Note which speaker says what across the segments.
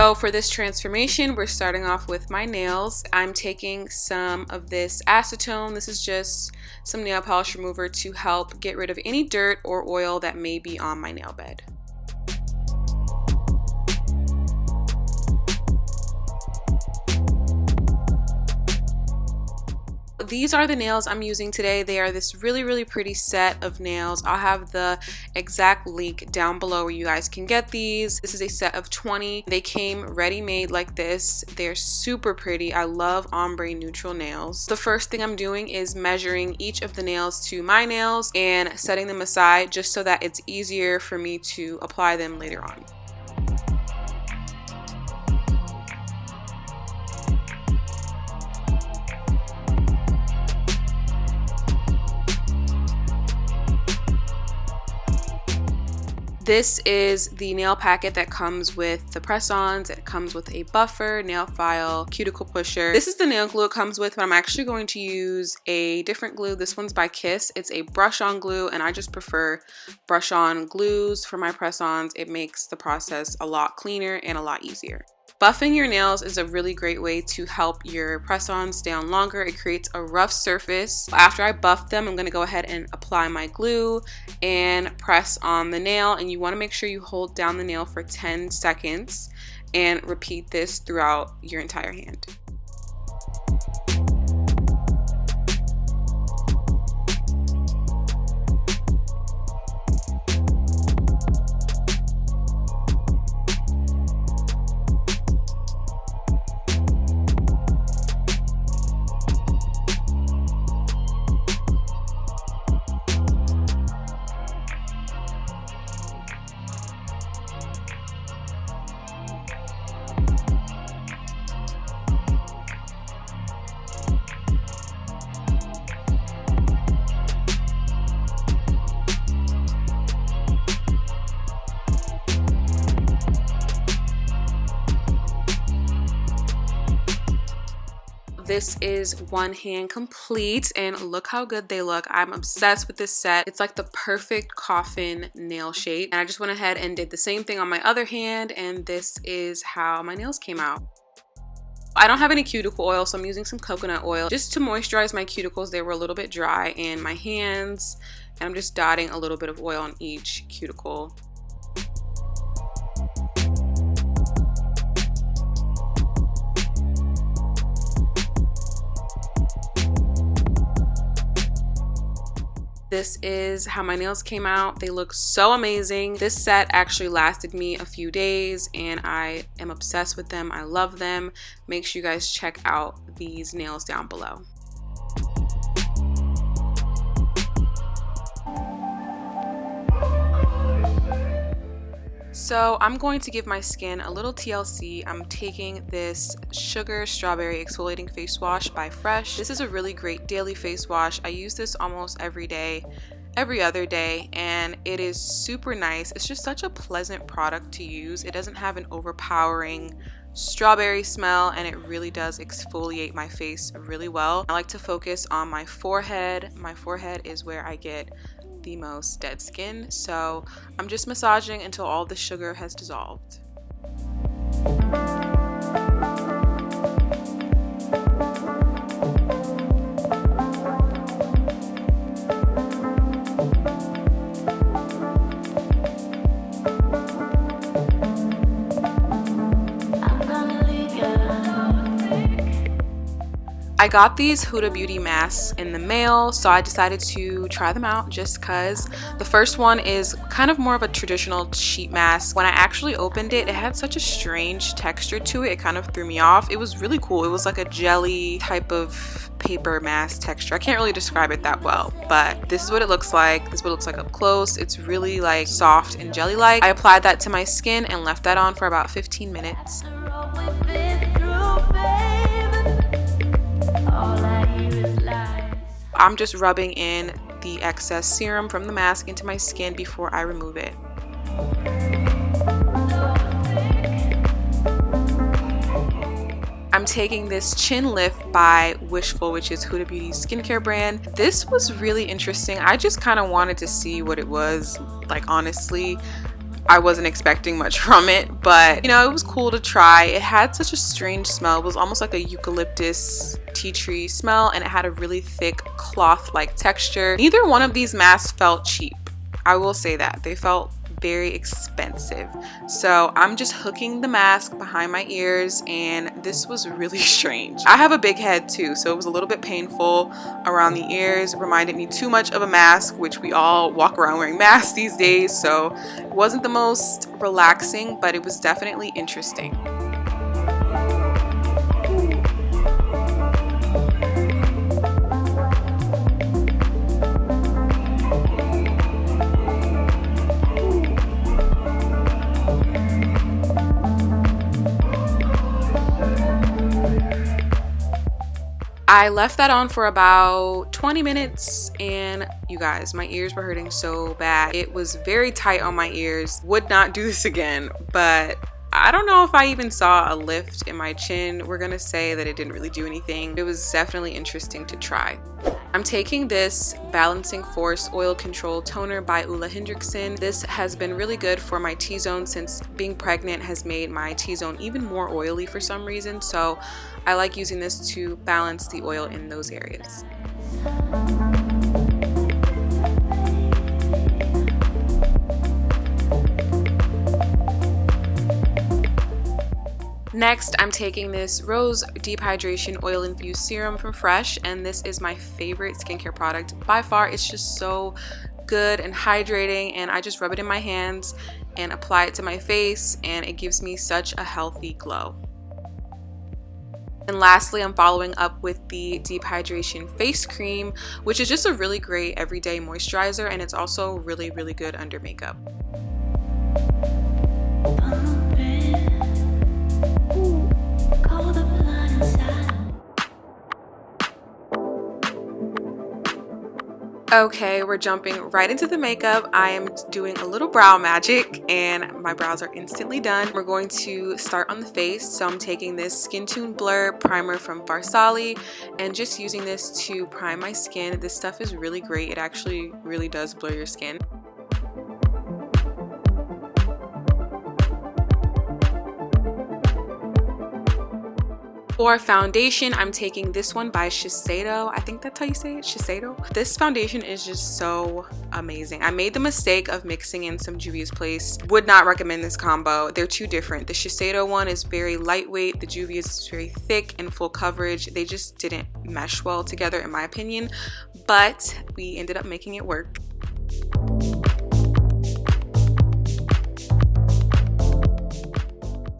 Speaker 1: So for this transformation, we're starting off with my nails. I'm taking some of this acetone. This is just some nail polish remover to help get rid of any dirt or oil that may be on my nail bed. These are the nails I'm using today. They are this really pretty set of nails. I'll have the exact link down below where you guys can get these. This is a set of 20. They came ready-made like this. They're super pretty. I love ombre neutral nails. The first thing I'm doing is measuring each of the nails to my nails and setting them aside just so that it's easier for me to apply them later on. This is the nail packet that comes with the press-ons. It comes with a buffer, nail file, cuticle pusher. This is the nail glue it comes with, but I'm actually going to use a different glue. This one's by Kiss. It's a brush-on glue, and I just prefer brush-on glues for my press-ons. It makes the process a lot cleaner and a lot easier. Buffing your nails is a really great way to help your press-ons stay on longer. It creates a rough surface. After I buff them, I'm going to go ahead and apply my glue and press on the nail. And you want to make sure you hold down the nail for 10 seconds and repeat this throughout your entire hand. This is one hand complete, and look how good they look. I'm obsessed with this set. It's like the perfect coffin nail shape, and I just went ahead and did the same thing on my other hand, and this is how my nails came out. I don't have any cuticle oil, so I'm using some coconut oil just to moisturize my cuticles. They were a little bit dry, and my hands, and I'm just dotting a little bit of oil on each cuticle. This is how my nails came out. They look so amazing. This set actually lasted me a few days, and I am obsessed with them. I love them. Make sure you guys check out these nails down below. So I'm going to give my skin a little TLC. I'm taking this Sugar Strawberry Exfoliating Face Wash by Fresh. This is a really great daily face wash. I use this almost every day, every other day, and it is super nice. It's just such a pleasant product to use. It doesn't have an overpowering strawberry smell, and it really does exfoliate my face really well. I like to focus on my forehead. My forehead is where I get the most dead skin, so I'm just massaging until all the sugar has dissolved. I got these Huda Beauty masks in the mail, so I decided to try them out just cause. The first one is kind of more of a traditional sheet mask. When I actually opened it, it had such a strange texture to it. It kind of threw me off. It was really cool. It was like a jelly type of paper mask texture. I can't really describe it that well, but this is what it looks like. This is what it looks like up close. It's really like soft and jelly-like. I applied that to my skin and left that on for about 15 minutes. I'm just rubbing in the excess serum from the mask into my skin before I remove it. I'm taking this Chin Lift by Wishful, which is Huda Beauty's skincare brand. This was really interesting. I just kind of wanted to see what it was like, honestly. I wasn't expecting much from it, but you know, it was cool to try. It had such a strange smell. It was almost like a eucalyptus tea tree smell, and it had a really thick cloth-like texture. Neither one of these masks felt cheap. I will say that. They felt very expensive. So I'm just hooking the mask behind my ears, and this was really strange. I have a big head too, so it was a little bit painful around the ears. It reminded me too much of a mask, which we all walk around wearing masks these days, so it wasn't the most relaxing, but it was definitely interesting. I left that on for about 20 minutes, and you guys, my ears were hurting so bad. It was very tight on my ears. Would not do this again, but I don't know if I even saw a lift in my chin. We're gonna say that it didn't really do anything. It was definitely interesting to try. I'm taking this Balancing Force Oil Control Toner by Henriksen. This has been really good for my T-zone, since being pregnant has made my T-zone even more oily for some reason. So I like using this to balance the oil in those areas. Next, I'm taking this Rose Deep Hydration Oil Infused Serum from Fresh, and this is my favorite skincare product by far. It's just so good and hydrating, and I just rub it in my hands and apply it to my face, and it gives me such a healthy glow. And lastly, I'm following up with the Deep Hydration Face Cream, which is just a really great everyday moisturizer, and it's also really, really good under makeup. Okay, we're jumping right into the makeup. I am doing a little brow magic, and my brows are instantly done. We're going to start on the face. So I'm taking this Skintune Blur Primer from Farsali and just using this to prime my skin. This stuff is really great. It actually really does blur your skin. For foundation, I'm taking this one by Shiseido. I think that's how you say it, Shiseido. This foundation is just so amazing. I made the mistake of mixing in some Juvia's Place. Would not recommend this combo. They're too different. The Shiseido one is very lightweight. The Juvia's is very thick and full coverage. They just didn't mesh well together in my opinion, but we ended up making it work.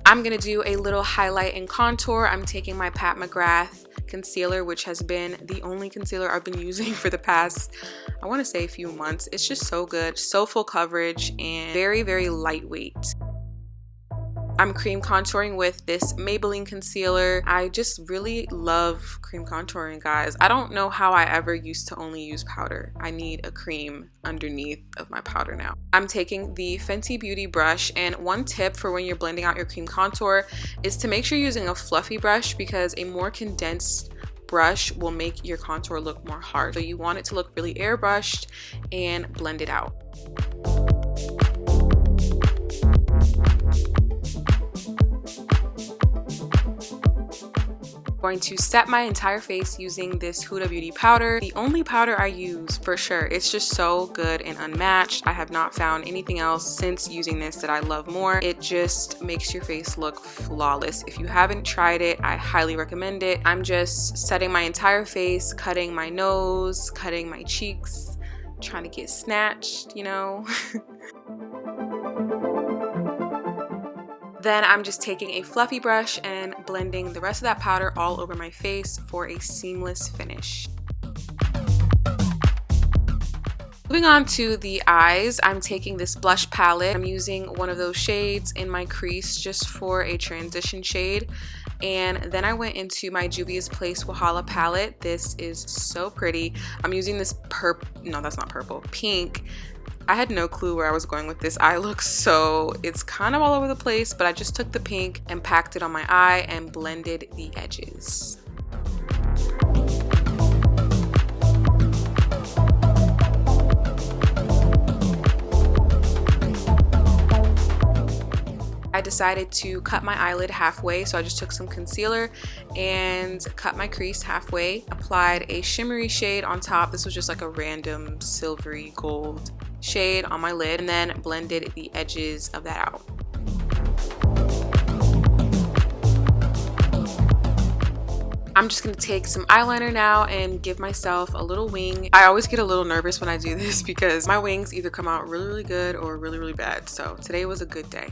Speaker 1: I'm gonna do a little highlight and contour. I'm taking my Pat McGrath concealer, which has been the only concealer I've been using for the past, I want to say, a few months. It's just so good, so full coverage, and very, very lightweight. I'm cream contouring with this Maybelline concealer. I just really love cream contouring, guys. I don't know how I ever used to only use powder. I need a cream underneath of my powder now. I'm taking the Fenty Beauty brush, and one tip for when you're blending out your cream contour is to make sure you're using a fluffy brush, because a more condensed brush will make your contour look more hard. So you want it to look really airbrushed and blend it out. Going to set my entire face using this Huda Beauty powder. The only powder I use, for sure. It's just so good and unmatched. I have not found anything else since using this that I love more. It just makes your face look flawless. If you haven't tried it, I highly recommend it. I'm just setting my entire face, cutting my nose, cutting my cheeks, trying to get snatched, you know. Then I'm just taking a fluffy brush and blending the rest of that powder all over my face for a seamless finish. Moving on to the eyes, I'm taking this blush palette. I'm using one of those shades in my crease just for a transition shade. And then I went into my Juvia's Place Wahala palette. This is so pretty. I'm using this pink. I had no clue where I was going with this eye look, so it's kind of all over the place, but I just took the pink and packed it on my eye and blended the edges. I decided to cut my eyelid halfway, so I just took some concealer and cut my crease halfway, applied a shimmery shade on top. This was just like a random silvery gold shade on my lid, and then blended the edges of that out. I'm just going to take some eyeliner now and give myself a little wing. I always get a little nervous when I do this because my wings either come out really, really good or really, really bad. So today was a good day.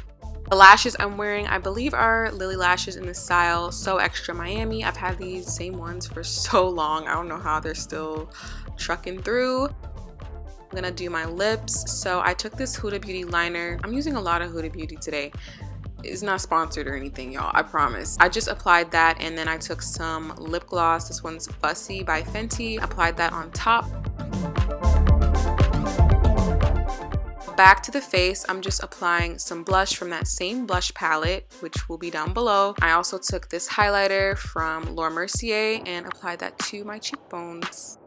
Speaker 1: The lashes I'm wearing, I believe, are Lilly lashes in the style So Extra Miami. I've had these same ones for so long. I don't know how they're still trucking through. I'm gonna do my lips. So I took this Huda Beauty liner. I'm using a lot of Huda Beauty today. It's not sponsored or anything, y'all, I promise. I just applied that, and then I took some lip gloss. This one's Fussy by Fenty. Applied that on top. Back to the face, I'm just applying some blush from that same blush palette, which will be down below. I also took this highlighter from Laura Mercier and applied that to my cheekbones.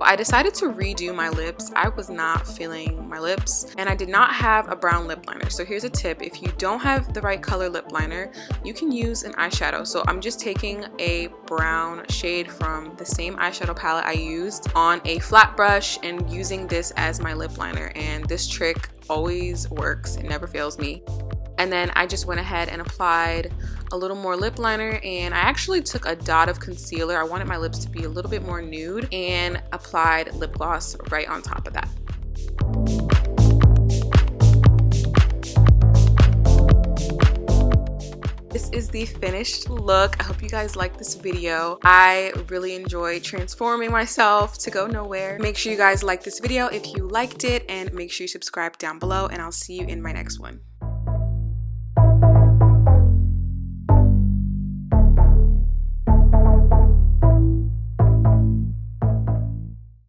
Speaker 1: I decided to redo my lips. I was not feeling my lips, and I did not have a brown lip liner. So here's a tip: if you don't have the right color lip liner, you can use an eyeshadow. So I'm just taking a brown shade from the same eyeshadow palette I used on a flat brush and using this as my lip liner, and this trick always works. It never fails me. And then I just went ahead and applied a little more lip liner, and I actually took a dot of concealer. I wanted my lips to be a little bit more nude, and applied lip gloss right on top of that. This is the finished look. I hope you guys like this video. I really enjoyed transforming myself to go nowhere. Make sure you guys like this video if you liked it, and make sure you subscribe down below, and I'll see you in my next one.